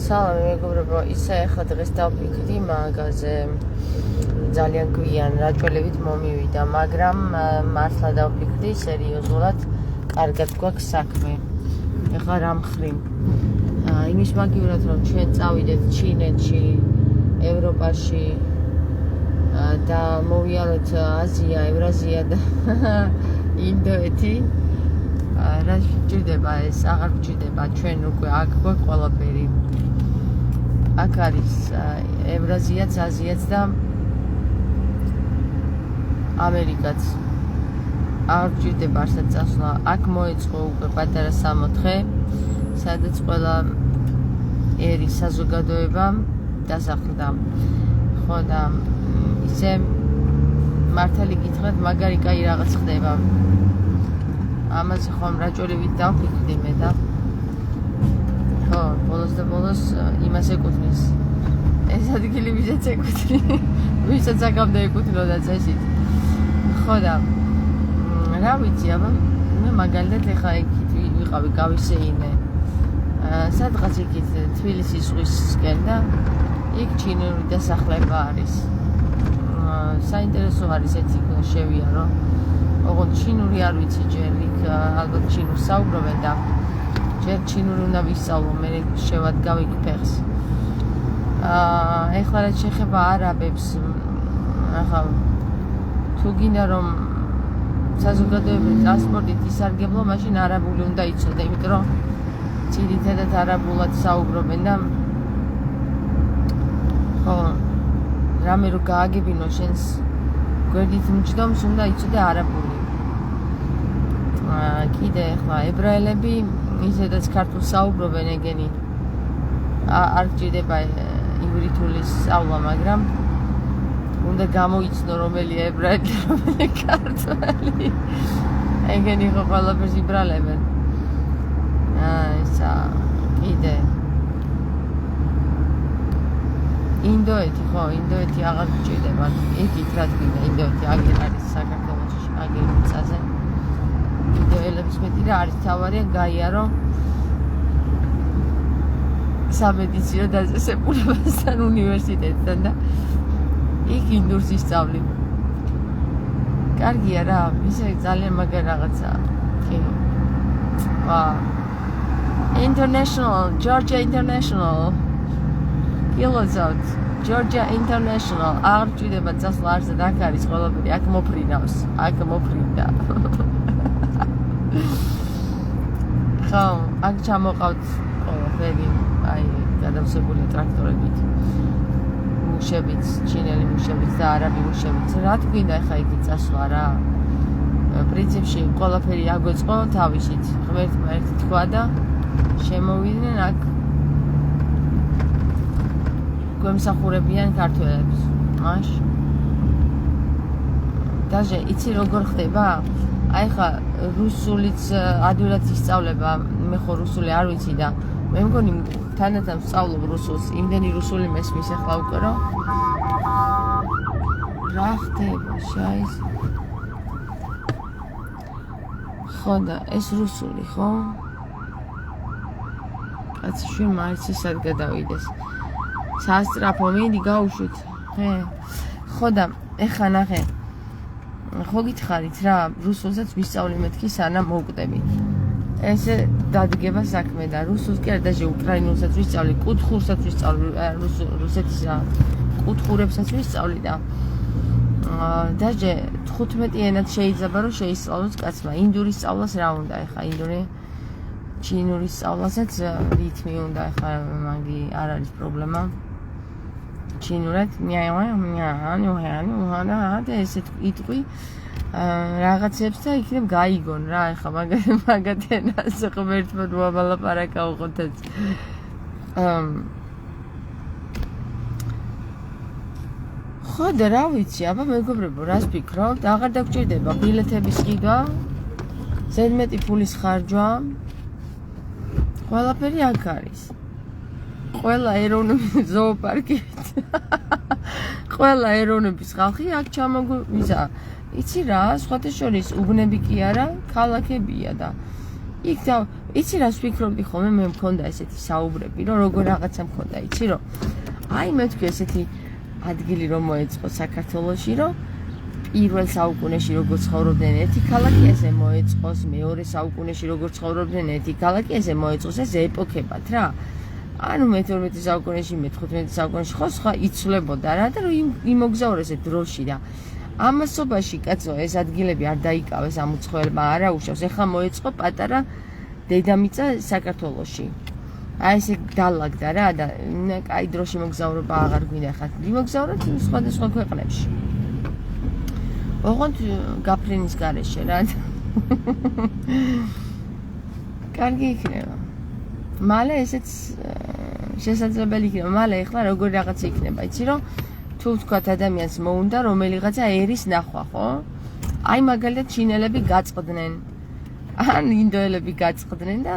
სალამი მეგობრებო, ისა ახლა დღეს დავფიქრდი მაგაზე ძალიან გვიან რაჭველებით მომივიდა, მაგრამ მართლა დავფიქრდი სერიოზულად კარგად გვაქვს საქმე. ეხლა რა მხრივ? იმის მაგივრად რომ ჩვენ წავიდეთ ჩინეთში, ევროპაში და მოვიაროთ აზია, ევრაზია და ინდოეთი. რა გჭირდება ეს? აღარ გჭირდება, ჩვენ უკვე აქ გვაქვს ყველაფერი. აქ არის ევრაზიაც, აზიაც და ამერიკაც. აღარ გჭირდება არსად წასვლა. აქ მოეწყო უკვე პატარა 64, სადაც ყველა ერის საზოგადოება დასახლდა. ხო და ისე მართალი გითხრათ, მაგარი კაი რაღაც ხდება. ამაზე ხომ რაჭველებით დავფიქრდი მე და ხო, ბოლოს და ბოლოს იმას ეკუთვნის. ეს ადგილი ვისაც ეკუთვნის, ვისაც აქამდე ეკუთვნოდა წესით. ხო და რა ვიცი, აბა მე მაგალითად ეხა იქით ვიყავი გავისეინე. სადღაც იქით თბილისის ზღვისკენ და იქ ჩინური დასახლება არის. საინტერესო არის ეს იქ შევიარო. ოღონდ ჩინური არ ვიცი ჯერ იქ ალბათ ჩინურს საუბრობენ და ჯერ ჩინური უნდა ვისწავლო, მე შევადგავ იქ ფეხს. ეხლა რაც შეეხება არაბებს, ახლა თუ გინდა რომ საზოგადოებრივი ტრანსპორტით ისარგებლო, მაშინ არაბული უნდა იცოდე, იმიტომ რომ ძირითადად არაბულად საუბრობენ და ხო, რამე რო გააგებინო შენს გვერდით მჯდომს უნდა იცოდე არაბული. კიდე ახლა ებრაელები ისედაც ქართულ საუბრობენ ეგენი. არ გჭირდება ივრითული სწავლა, მაგრამ უნდა გამოიცნო რომელია ებრაელი და რომელი ქართველი. ეგენი ხო ყველაფერს იბრალებენ. ისა კიდე ინდოეთი ხო, ინდოეთი აღარ გჭირდება. იქით რა თქმა ინდოეთი აგერ არის საქართველოში, აგერ მიწაზე. ინდოელების მეტი რა არის თავარია გაიარო სამედიცინო დაწესებულებასთან უნივერსიტეტთან და იქ ინდურს ისწავლი. კარგია რა, ისე ძალიან მაგარ რაღაცაა. კი. International, Georgia International. Kilozot, Georgia International. აღარ გჭირდება წასვლა არსად, აქ არის ყველაფერი, აქ მოფრინავს, აქ მოფრინდა. ხო, აქ ჩამოყავთ ყველაფერი, აი, გადავსებული ტრაქტორებით. მუშებით, ჩინელი მუშებით და არაბი მუშებით. რა თქმა ახლა იქ წასვლა რა. პრინციპში ყველაფერი აგვეწყო თავისით. ღმერთმა ერთი თქვა და შემოვიდნენ აქ გვემსახურებიან ქართველებს. მაშ დაჟე იცი როგორ ხდება? აი ხა რუსულიც ადვილად ისწავლება, მე ხო რუსული არ ვიცი და მე მგონი თანათან ვსწავლობ რუსულს, იმდენი რუსული მესმის ახლა უკვე რომ რა ხდება შაის. ხო და ეს რუსული ხო? კაცი შვილი მაინც ისად გადავიდეს. სასტრაფო მინდი გაუშვით. ხო და ეხა ნახე. ხო გითხარით რა, რუსულსაც ვისწავლი მეთქი სანამ მოვკვდები. ესე დადგება საქმე და რუსულს კი არ დაჟე უკრაინულსაც ვისწავლი, კუთხურსაც ვისწავლი, რუსეთის რა, კუთხურებსაც ვისწავლი და დაჟე 15 ენად შეიძლება რომ შეისწავლოს კაცმა. ინდურის სწავლას რა უნდა ეხა ინდური? ჩინურის სწავლასაც რითმი უნდა ეხა მაგი არ არის პრობლემა. ჩინურად და ესეთ იტყვი რაღაცებს და იქნებ გაიგონ რა ეხა მაგათ ენას ღმერთმა მოაბალაპარაკა უყოთაც. ხო და რა ვიცი, აბა მეგობრებო, რას ფიქრობთ? აღარ დაგჭირდება ბილეთების ყიდვა, ზედმეტი ფულის ხარჯვა. ყველაფერი აქ არის. ყველა ეროვნების ზოოპარკით. ყველა ეროვნების ხალხი აქ ჩამოგვიზა. იცი რა, სხვათა შორის უბნები კი არა, ქალაქებია და იქ იცი რას ვფიქრობდი ხოლმე მე მქონდა ესეთი საუბრები რომ როგორ რაღაცა მქონდა იცი რომ აი მე თქვი ესეთი ადგილი რომ მოეწყო საქართველოში რომ პირველ საუკუნეში როგორ ცხოვრობდნენ ერთი ქალაქი ესე მოეწყოს მეორე საუკუნეში როგორ ცხოვრობდნენ ერთი ქალაქი ესე მოეწყოს ეს ეპოქებად რა ანუ მე-12 საუკუნეში მე-15 საუკუნეში ხო სხვა იცვლებოდა რა და რომ იმოგზაურეს ეს დროში და ამასობაში კაცო ეს ადგილები არ დაიკავეს ამ უცხოელმა არა უშავს ეხლა მოეწყო პატარა დედამიწა საქართველოში აი ესე დალაგდა რა და კაი დროში მოგზაურობა აღარ გვინდა ხა მიმოგზავროთ სხვადასხვა ქვეყნებში ოღონდ გაფრენის გარეშე რა კარგი იქნება მალე ესეც შესაძლებელი იქნება მალე ეხლა როგორი რაღაც იქნება იცი რომ თუ ვთქვათ ადამიანს მოუნდა რომელიღაცა ერის ნახვა ხო აი მაგალითად ჩინელები გაწყდნენ ან ინდოელები გაწყდნენ და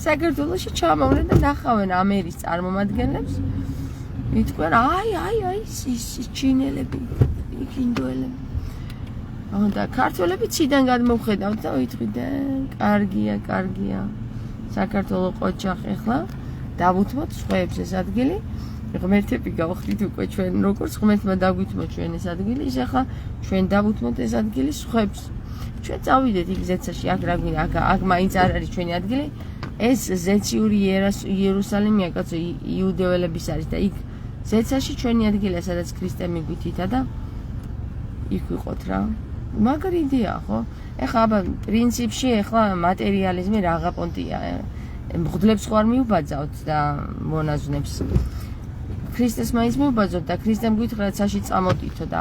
საქართველოში ჩამოვლენ და ნახავენ ამ ერის წარმომადგენლებს იტყვიან აი ის ჩინელები იქ ინდოელები და ქართველები ციდან გადმოვხედავთ და ვითყვიდან კარგია საქართველო ყოჩახ ეხლა დავუთმოთ სხვებს ეს ადგილი ღმერთები გავხდით უკვე ჩვენ როგორც ღმერთმა დაგვითმო ჩვენ ეს ადგილი ის ახლა ჩვენ დავუთმოთ ეს ადგილი სხვებს ჩვენ წავიდეთ იქ ზეცაში აქ რა გვინდა აქ მაინც არ არის ჩვენი ადგილი ეს ზეციური იერუსალიმია კაცო იუდეველების არის და იქ ზეცაში ჩვენი ადგილია სადაც ქრისტე მიგვითითა და იქ ვიყოთ რა მაგარი იდეაა ხო ეხლა აბა პრინციპში ეხლა მატერიალიზმი რაღა პონტია მღვდლებს ხო არ მიუბაძავთ და მონაზვნებს ქრისტეს მაინც მიუბაძავთ და ქრისტემ გითხრა ცაში წამოდითო და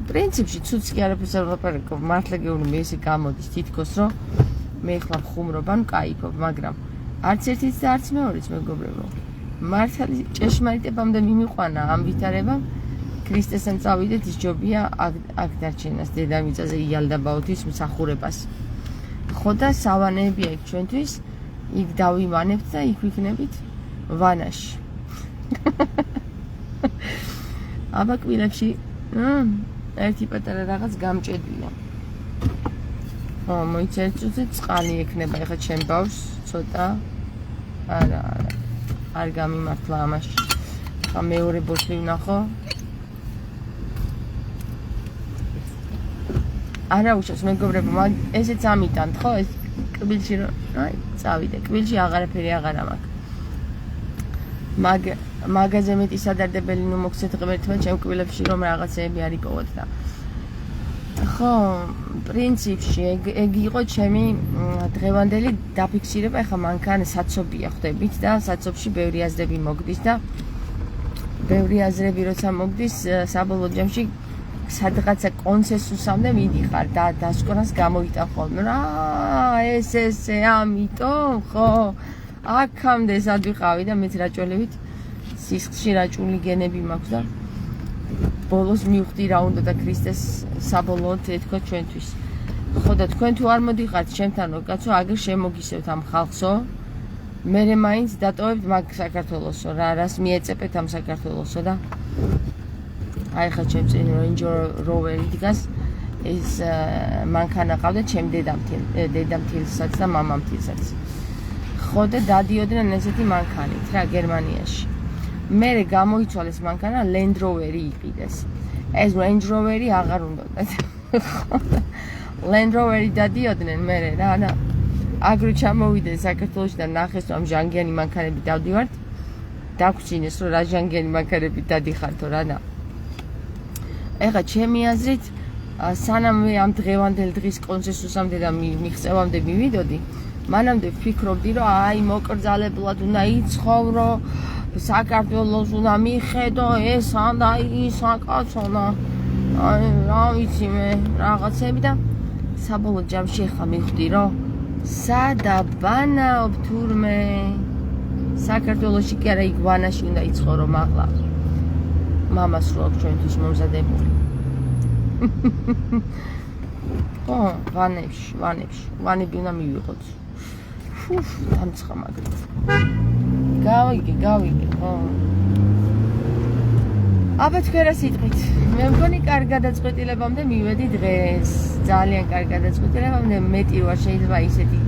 პრინციპში ცუც კი არაფერს არ ვაპარაკობ მართლა გეუბნები მე ესე გამოდის თითქოს რომ მე ეხლა ვხუმრობ ან ვკაიფობ მაგრამ არც ერთიც და არც მეორეც მეგობრებო მართალი ჭეშმარიტებამდე მიმიყვანა ამ ვითარებამ ქრისტესთან წავიდეთ ის ჯობია აქ დარჩენას დედამიწაზე იალდაბაოთის მსახურებას ხო და სავანეებია იქ ჩვენთვის იქ დავიმანებთ და იქ ვიქნებით ვანაში აბა კბილებში ერთი პატარა რაღაც გამჭედია მოიცერწუზე წყალი ექნება ეხლა ჩემ ბავშვს ცოტა არა არ გამიმართლა ამაში ხა მეორე ბოთლი ვნახო არა უშავს მეგობრებო ესეც ამიტანთ ხო ეს კბილში რომ აი წავიდე კბილში აღარაფერი აღარა მაქვს მაგაზე მეტი სადარდებელი ნუ მოგცეთ ღმერთმა ჩემ კბილებში რომ რაღაცეები არ იპოვოთ და ხო პრინციპში ეგ იყო ჩემი დღევანდელი დაფიქსირება ეხლა მანქან საცობია ხვდებით და საცობში ბევრი აზრები მოგდის და ბევრი აზრები როცა მოგდის საბოლოო ჯამში სადღაცა კონსენსუსამდე მიდიხარ და დასკვნას გამოიტან ხოლმე რა ესე ამიტომ ხო აქამდე სად ვიყავი და მეც რაჭველებით სისხლში რაჭული გენები მაქვს და ბოლოს მივხვდი რა უნდა და ქრისტეს საბოლოოდ ეთქვა ჩვენთვის ხო და თქვენ თუ არ მოდიხართ ჩემთანო კაცო აგერ შემოგისევთ ამ ხალხსო მე მაინც დატოვებთ მაგ საქართველოსო რა რას მიეწეპეთ ამ საქართველოსო და აი ხა ჩემ წინ Range Rover-ი დგას ეს მანქანა ყავდა ჩემ დედამთილსაც და მამამთილსაც ხო და დადიოდნენ ესეთი მანქანით რა გერმანიაში მე გამოიცვალეს მანქანა Land Rover-ი იყიდეს ეს Range Rover-ი აღარ უნდათ Land Rover-ი დადიოდნენ მე რა და აგრო ჩამოვიდნენ საქართველოში და ნახეს რომ ჟანგიანი მანქანები დავდივართ დაგვრჩინეს რომ რა ჟანგიანი მანქანები დადიხართო რა და ეხლა ჩემი აზრით სანამ მე ამ დღევანდელ დღის კონსენსუსამდე და მიღწევამდე მივიდოდი მანამდე ვფიქრობდი რომ აი მოკრძალებლად უნდა იცხოვრო საქართველოს უნდა მიხედო ეს და ის აკაცონა აი რა ვიცი მე რაღაცები და საბოლოო ჯამში ეხლა მივხვდი რომ სადაბანაობ თურმე საქართველოში კი არა იქ ვანაში უნდა იცხოვრო მაღლა მამას რო აქვს ჩვენთვის მომზადებული ხო ვანები უნდა მივიღოთ დამცხა მაგრით გავიგე ხო აბა თქვენ რა სიტყვით მე მგონი კარგ გადაწყვეტილებამდე მივედი დღეს ძალიან კარგ გადაწყვეტილებამდე მეტი რა შეიძლება ისეთი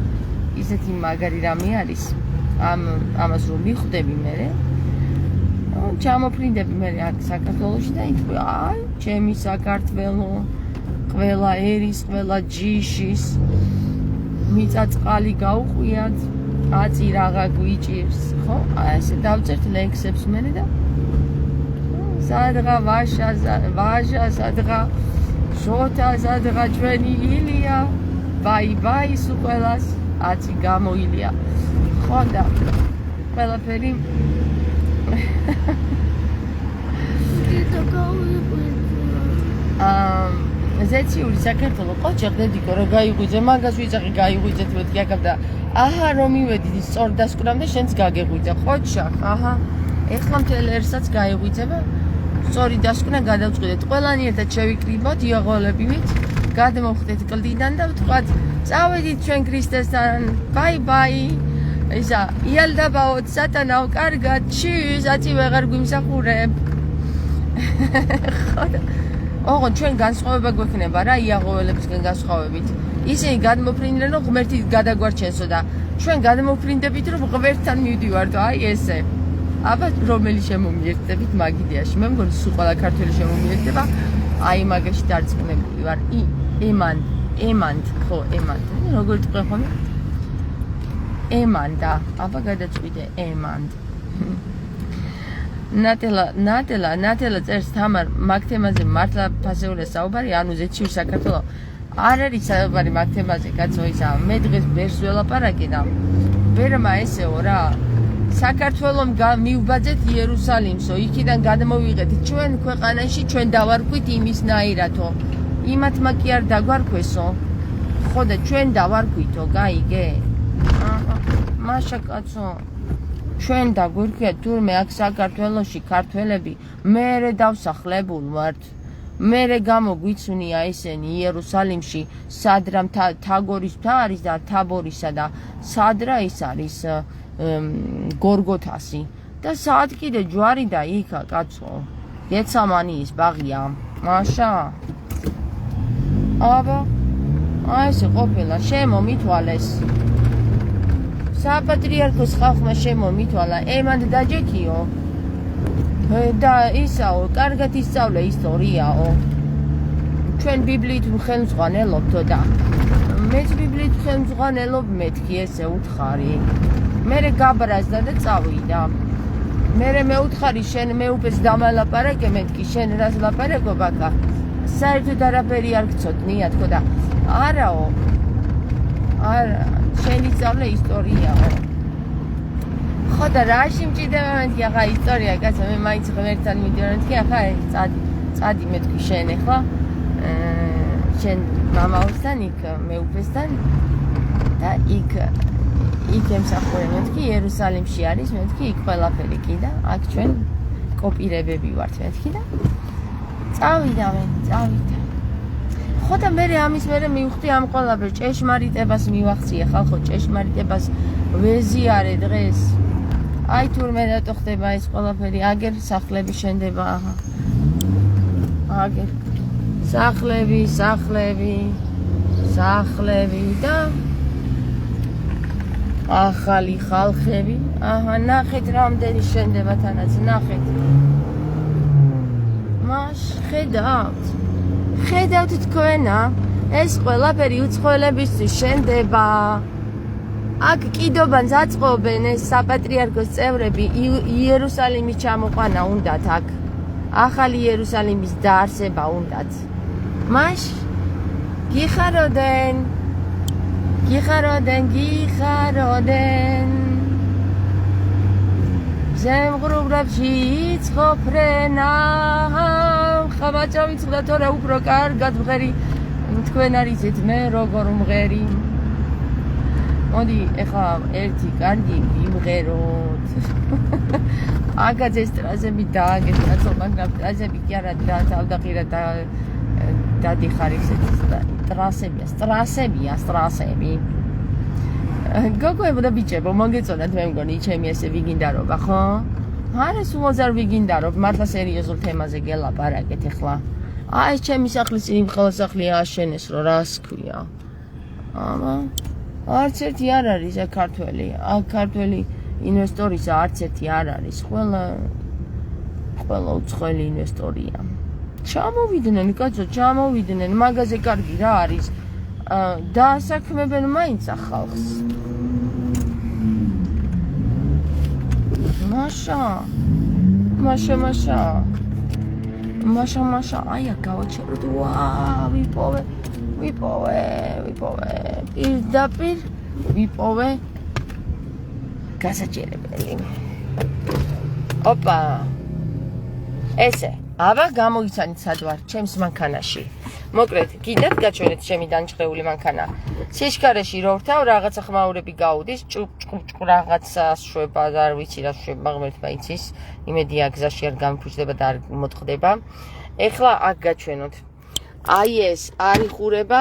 ისეთი მაგარი რამე არის ამას რომ მიხვდები მე ჩამოფრინდები მე აქ საქართველოში და იტყვი აი ჩემი საქართველო ყველა ერის ყველა ჯიშის მიწაწყალი გაუყვიათ აწი რაღა გვიჭირს ხო აი ესე დავწერთ ლექსებს მე და სადღა ვაჟა სადღა შოთა სადღა ჩვენი ილია ბაი სულ ყველას აწი გამოილია ხო და ყველაფერი ზეციური საქართველო ყოჩა გდედიკო რა გაიღვიძე მაგას ვიძახი გაიღვიძეთ მეთქი აკაბ და აჰა რომ მივედით სწორ დასკვნამდე შენც გაგეღვიძე ყოჩა აჰა ეხლა მთელ ერსაც გაიღვიძება სწორი დასკვნა გადავწყვიტეთ ყველანი ერთად შევიკრიბოთ იაღოლებივით გადმოვხდეთ კლდიდან და ვთქვათ წავედით ჩვენ ქრისტესთან ბაი ისა იალდაბაოთ სატანაო კარგად ჩიუს აწი ვეღარ გვიმსახურებ ოღონ ჩვენ განსხვავება გვექნება რა იაღოველებისგან განსხვავებით ისინი გადმოფრინდნენ რომ ღმერთი გადაგვარჩენსო და ჩვენ გადმოფრინდებით რომ ღმერთთან მივდივართ აი ესე აბა რომელი შემომიერთდებით მაგ იდეაში მე მგონი სულ ყველა ქართველი შემომიერთდება აი მაგაში დარწმუნებული ვარ ემანდ ხო ემანდ როგორ თქვენ ხოლმე ემანდა აბა გადაწყვიტე ემანდ ნატელა წერს თამარ მაგ თემაზე მართლა ფასეულა საუბარი ანუ ზეციური საქართველო არ არის საუბარი მაგ თემაზე კაცო ისა მე დღეს ბერს ველაპარაკე და ბერმა ესეო რა საქართველომ მივბაძეთ იერუსალიმსო იქიდან გადმოვიღეთ ჩვენ ქვეყანაში ჩვენ დავარქვით იმისნაირათო იმათმა კი არ დაგვარქვესო ხო და ჩვენ დავარქვითო გაიგე მაშა კაცო ჩვენ დაგვირქვიათ თურმე აქ საქართველოში ქართველები მერე დავსახლებულ ვართ მერე გამოგვიცუნია ესენი იერუსალიმში სადრა თაგორის მთა არის და თაბორისა და სადრა ის არის გორგოთასი და საათ კიდე ჯვარი და იქა კაცო გეცამანიის ბაღია მაშა აბა აი ესე ყოფილა შემომითვალეს საპატრიარქოს ხალხმა შემომითვალა ემანდ დაჯექიო და ისაო კარგად ისწავლე ისტორიაო ჩვენ ბიბლიით ხელმძღვანელობთო და მეც ბიბლიით ხელმძღვანელობ მეთქი ესე უთხარი მერე გაბრაზდა და წავიდა მერე მეუთხარი შენ მეუფეს დამალაპარაკე მეთქი შენ რას ლაპარაკობ აკა საერთოდ არაფერი არ გწოდნია თქო და არაო არა შენი სწავლე ისტორიაო ხო და რაში მჭირდება მეთქი ახლა ისტორია კაცო მე მაინც ღმერთთან მიდიოდი მეთქი ახლა წადი მეთქი შენ ახლა შენ მამაოსთან იქ მეუფესთან და იქ ემსახურე მეთქი იერუსალიმში არის მეთქი იქ ყველაფერი კი და აქ ჩვენ კოპირებები ვართ მეთქი და წავიდა ხო და მე ამის მერე მივხვდი ამ ყველაფერს ჭეშმარიტებას მივახციე ხალხო ჭეშმარიტებას ვეზიარე დღეს აი თურმე რატო ხდება ეს ყველაფერი აგერ სახლები შენდება აგერ სახლები და ახალი ხალხები აჰა ნახეთ რამდენი შენდება თანაც ნახეთ მას ხედავთ თქვენა ეს ყველაფერი უცხოელებისთვის შენდება აქ კიდობანს აწყობენ ეს საპატრიარქოს წევრები იერუსალიმის ჩამოყვანა უნდათ აქ ახალი იერუსალიმის დაარსება უნდათ მას გიხაროდენ ზემღრუბლებში იცხოვრენა ხამაჭა ვიცხდა თორე უფრო კარგად მღერი თქვენ არიცით მე როგორ მღერი მოდი ეხლა ერთი კარგი ვიმღეროთ აგაც ეს ტრაზები დააგეთ კაცო მაგრამ ტრაზები კი არა თავდაღირა და დადიხარ ისეთი სტრასები გოგოებო და ბიჭებო მოგეწონათ მე მგონი ჩემი ესე ვიგინდარობა ხო არა სულოზარ ვიგინდარობ მართლა სერიოზულ თემაზე გელაპარაკეთ ეხლა აი ჩემი სახლის იმ ხელსახლი ააშენეს რომ რას ქვია აბა არც ერთი არ არის აქ ქართველი. აქ ქართველი ინვესტორისა არც ერთი არ არის. ყველა უცხოელი ინვესტორია. ჩამოვიდნენ, კაცო, ჩამოვიდნენ. მაგაზე კარგი რა არის? დაასაქმებენ მაინც ახალს. მაშა. აი, გავაჩეროთ. ვა, ვიპოვე. პირდაპირ ვიპოვე გასაჭირებელი. ოპა. ესე, აბა გამოიცანით სად ვარ, ჩემს მანქანაში. მოკლედ, კიდევ გაჩვენეთ ჩემი დამჭყრეული მანქანა. სიჩქარეში რო ვრთავ, რაღაცა ხმაურები გაუდის, ჭუჭ რაღაცა შვება და არ ვიცი რა შვება, ღმერთმა იცის. იმედია გზაში არ გამიფუჭდება და არ მოწყდება. ეხლა აქ გაჩვენოთ. აი ეს არ იხურება,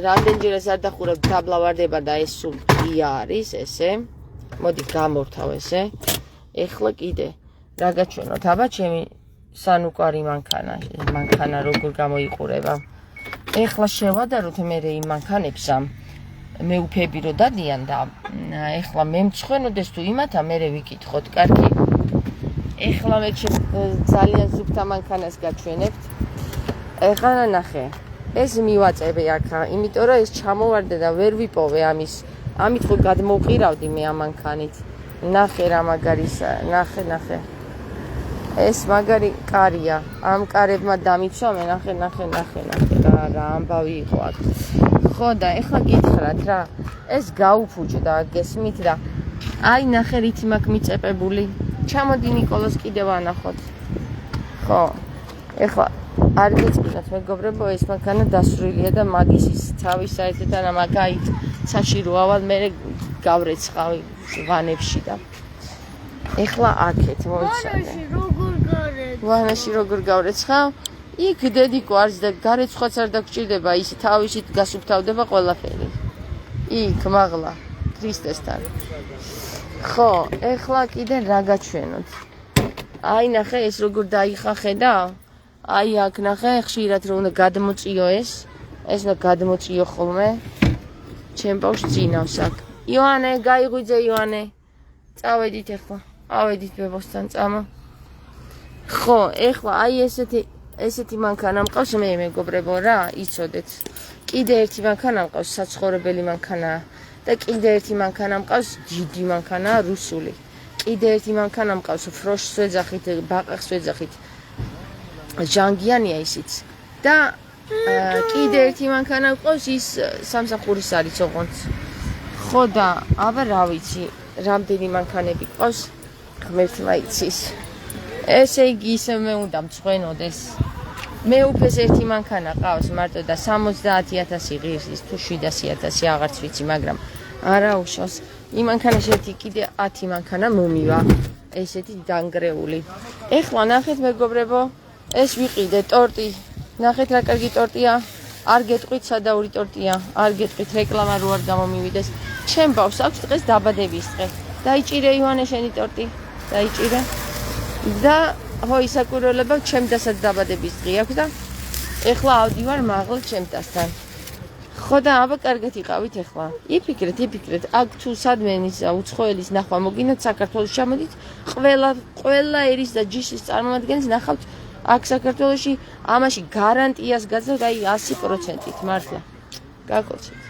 რამდენჯერაც არ დახურებ დაბლა ვარდება და ეს სულ ღია არის, ესე. მოდი გამორთავ ესე. ეხლა კიდე რა გაჩვენოთ? აბა ჩემი სანუკვარი მანქანა როგორ გამოიყურება. ეხლა შევადაროთ მე იმ მანქანებს მეუფები რო დადიან და ეხლა მე მწვენოდეს თუ იმათა მე ვიკითხოთ, კარგი. ეხლა მე ძალიან ზუსტ მანქანას გაჩვენებთ. ეხლა ნახე. ეს მივაწებე აქ, იმიტომ რომ ეს ჩამოვარდა და ვერ ვიპოვე ამით ხო გადმოვყირავდი მე ამ მანქანით. ნახე რა მაგარისა, ნახე. ეს მაგარი კარია. ამ კარებმა დამიცვამე, ნახე რა ამბავი იყო აქ. ხო და ეხლა გითხრათ რა. ეს გაუფუჭდა, გესმით რა. აი ნახე რითი მაქვს მიწეპებული. ჩამოდი ნიკოლოს კიდევ ანახოთ. ხო. ეხლა არ გეწყინათ მეგობრებო, ეს მანქანა დასრულია და მაგის ის თავის საერთოდ არა მაგაით საჭირო ავალ მე გავრეცხავი ვანებში და ეხლა აქეთ მოიცადე. ვანაში როგორ გავრეცხავ? იქ დედიკო არც და გარეცხვაც არ დაგჭირდება, ის თავისით გასუფთავდება ყველაფერი. იქ მაღლა ქრისტესთან. ხო, ეხლა კიდე რა გაჩვენოთ? აი ნახე ეს როგორ დაიხახე და აი აქ ნახე ხშირად რომ უნდა გადმოწიო ეს უნდა გადმოწიო ხოლმე. ჩემ ბავშვს წინავს აქ. იოანე, გაიღვიძე იოანე. წავედით ეხლა. ავედით ბებოსთან წამო. ხო, ეხლა აი ესეთი მანქანა მყავს მე მეგობრებო რა, იცოდეთ. კიდე ერთი მანქანა მყავს საცხოვრებელი მანქანა და კიდე ერთი მანქანა მყავს დიდი მანქანა რუსული. კიდე ერთი მანქანა მყავს ფროშს ვეძახით, ბაყაყს ვეძახით. ჟანგიანია ისიც. და კიდე ერთი მანქანა მყავს ის სამსახურის არის ოღონდ. ხო და აბა რა ვიცი, რამდენი მანქანები მყავს ღმერთმა იცის. ესე იგი ისე მე უნდა მწვენოდეს. მე უფეს ერთი მანქანა ყავს მარტო და 70,000 ღირსის თუ 700,000 აღარც ვიცი, მაგრამ არა უშავს. იმ მანქანაში ერთი კიდე 10 მანქანა მომივა. ესეთი დანგრეული. ეხლა ნახეთ მეგობრებო, ეს ვიყიდე ტორტი. ნახეთ რა კარგი ტორტია. არ გეტყვით სადაური ტორტია. არ გეტყვით რეკლამა რო არ გამომივიდეს. ჩემ ბავშვს აქვს დღეს დაბადების დღე. დაიჭირე იოანე შენი ტორტი. დაიჭირე. და ხო ისაკურველება ჩემ დასაც დაბადების დღე აქვს და ეხლა ავდივარ მაღლა ჩემ დასთან. ხო და აბა კარგად იყავით ეხლა. იფიქრეთ, აქ თუ სადმენის უცხოელის ნახვა მოგინათ საქართველოს ჩამოდით, ყველა ერის და ჯიშის წარმომადგენელს ნახავთ აქ საქართველოში, ამაში გარანტიას გაძლევთ აი 100%-ით მართლა. გაკოცეთ.